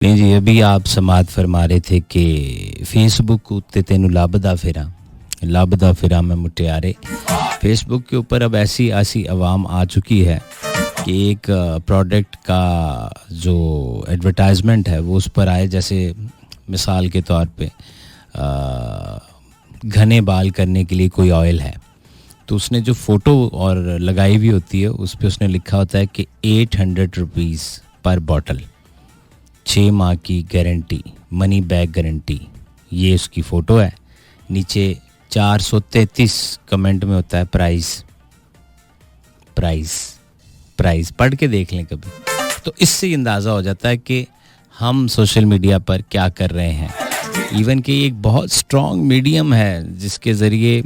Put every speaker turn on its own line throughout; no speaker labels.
नहीं जी, अभी आप समात फरमा रहे थे कि फेसबुक उत्ते तेनू लभदा फिरा मैं मुटियारे। फेसबुक के ऊपर अब ऐसी आवाम आ चुकी है कि एक प्रोडक्ट का जो एडवर्टाइजमेंट है वो उस पर आए, जैसे मिसाल के तौर पे घने बाल करने के लिए कोई ऑयल है, तो उसने जो फ़ोटो और लगाई हुई होती है उस पर उसने लिखा होता है कि 800 रुपीज़ पर बॉटल, 6 माह की गारंटी, मनी बैक गारंटी। ये उसकी फ़ोटो है। नीचे 433 कमेंट में होता है प्राइस। पढ़ के देख लें कभी, तो इससे अंदाज़ा हो जाता है कि हम सोशल मीडिया पर क्या कर रहे हैं। इवन कि एक बहुत स्ट्रॉन्ग मीडियम है जिसके ज़रिए,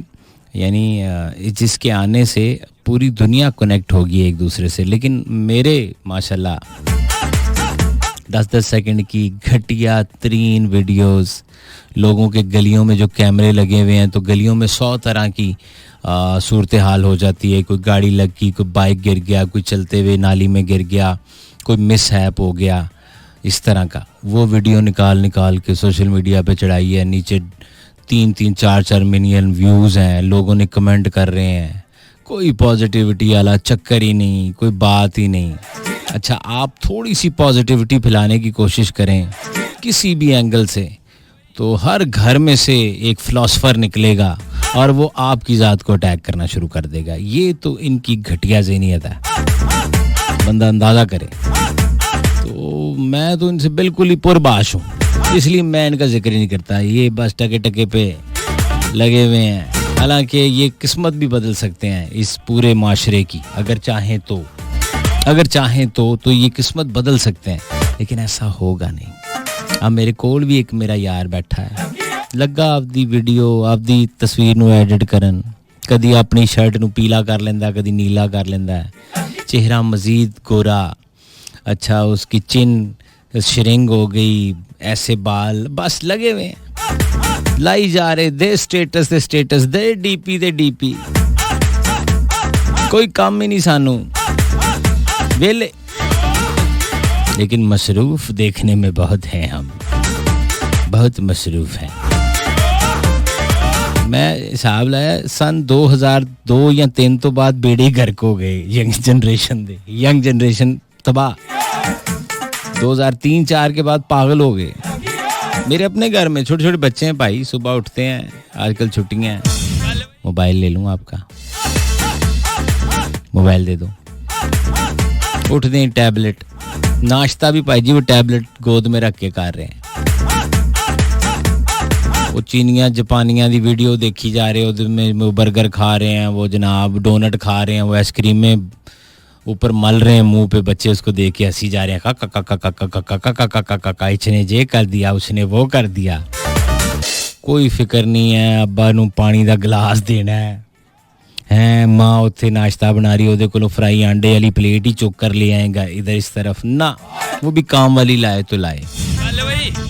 यानी जिसके आने से पूरी दुनिया कनेक्ट होगी एक दूसरे से। लेकिन मेरे माशाल्लाह 10-10 सेकंड की घटिया तरीन वीडियोस, लोगों के गलियों में जो कैमरे लगे हुए हैं तो गलियों में 100 तरह की सूरत हाल हो जाती है। कोई गाड़ी लग गई, कोई बाइक गिर गया, कोई चलते हुए नाली में गिर गया, कोई मिसहैप हो गया, इस तरह का वो वीडियो निकाल के सोशल मीडिया पे चढ़ाई है। नीचे 3-3, 4-4 मिलियन व्यूज़ हैं, लोगों ने कमेंट कर रहे हैं। कोई पॉजिटिविटी वाला चक्कर ही नहीं, कोई बात ही नहीं। अच्छा, आप थोड़ी सी पॉजिटिविटी फैलाने की कोशिश करें किसी भी एंगल से, तो हर घर में से एक फ़िलासफ़र निकलेगा और वो आपकी ज़ात को अटैक करना शुरू कर देगा। ये तो इनकी घटिया ज़हनियत है, बंदा अंदाज़ा करे। तो मैं तो इनसे बिल्कुल ही पुरबाश हूँ, इसलिए मैं इनका जिक्र ही नहीं करता। ये बस टके पे लगे हुए हैं। हालांकि ये किस्मत भी बदल सकते हैं इस पूरे माशरे की, अगर चाहें तो ये किस्मत बदल सकते हैं, लेकिन ऐसा होगा नहीं। अब मेरे कोल भी एक मेरा यार बैठा है, लगा आपदी वीडियो, आपदी तस्वीर नू एडिट करन, कदी अपनी शर्ट नू पीला कर लेंदा, कदी नीला कर लेंदा है, चेहरा मजीद गोरा। अच्छा, उसकी चिन श्रिंग हो गई, ऐसे बाल बस लगे हुए हैं, लाई जा रहे, दे स्टेटस दे डीपी, कोई काम ही नहीं सानू वेले। लेकिन मसरूफ देखने में बहुत हैं, हम बहुत मसरूफ हैं। मैं हिसाब लाया सन 2002 या 3 तो बाद बेड़े गर्क हो गए यंग जनरेशन तबाह। 2003-4 के बाद पागल हो गए। मेरे अपने घर में छोटे छोटे बच्चे हैं भाई, सुबह उठते हैं, आजकल छुट्टियां हैं, मोबाइल ले लूँ आपका, मोबाइल दे दो, उठते हैं टैबलेट, नाश्ता भी भाई जी वो टैबलेट गोद में रख के कर रहे हैं। वो चीनियाँ जापानियाँ दी वीडियो देखी जा रहे हो, वो बर्गर खा रहे हैं, वो जनाब डोनट खा रहे हैं, वो आइसक्रीम में ऊपर मल रहे हैं मुंह पे, बच्चे उसको देख के हंसी जा रहे हैं, का इसने ये कर दिया, उसने वो कर दिया। कोई फिक्र नहीं है, अब्बा नू पानी दा गिलास देना है, माँ उत्थे नाश्ता बना रही, ओदे कोलों फ्राई आंडे वाली प्लेट ही चुक कर ले आएगा इधर इस तरफ ना, वो भी काम वाली लाए तो लाए।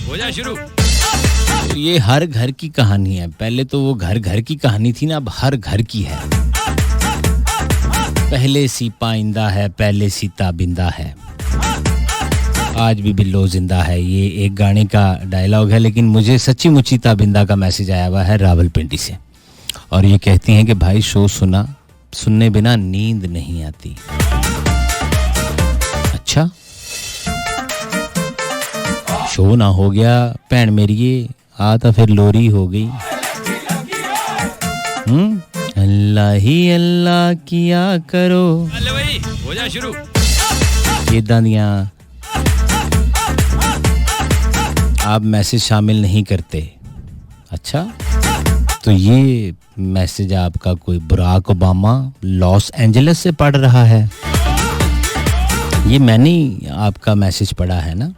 हो जा शुरू। तो ये हर घर की कहानी है। पहले तो वो घर की कहानी थी ना, अब हर घर की है। पहले सी पाइंदा है, पहले सी ताबिंदा है, आज भी बिल्लो जिंदा है। ये एक गाने का डायलॉग है, लेकिन मुझे सच्ची मुच्ची ताबिंदा का मैसेज आया हुआ है रावलपिंडी से, और ये कहती हैं कि भाई शो सुनने बिना नींद नहीं आती। अच्छा, शो ना हो गया भैन मेरी, आ तो फिर लोरी हो गई। अल्लाह ही अल्लाह किया करो, हो जा शुरू। इदां दियां आप मैसेज शामिल नहीं करते। अच्छा, तो ये मैसेज आपका कोई बराक ओबामा लॉस एंजलिस से पढ़ रहा है, ये मैंने आपका मैसेज पढ़ा है ना।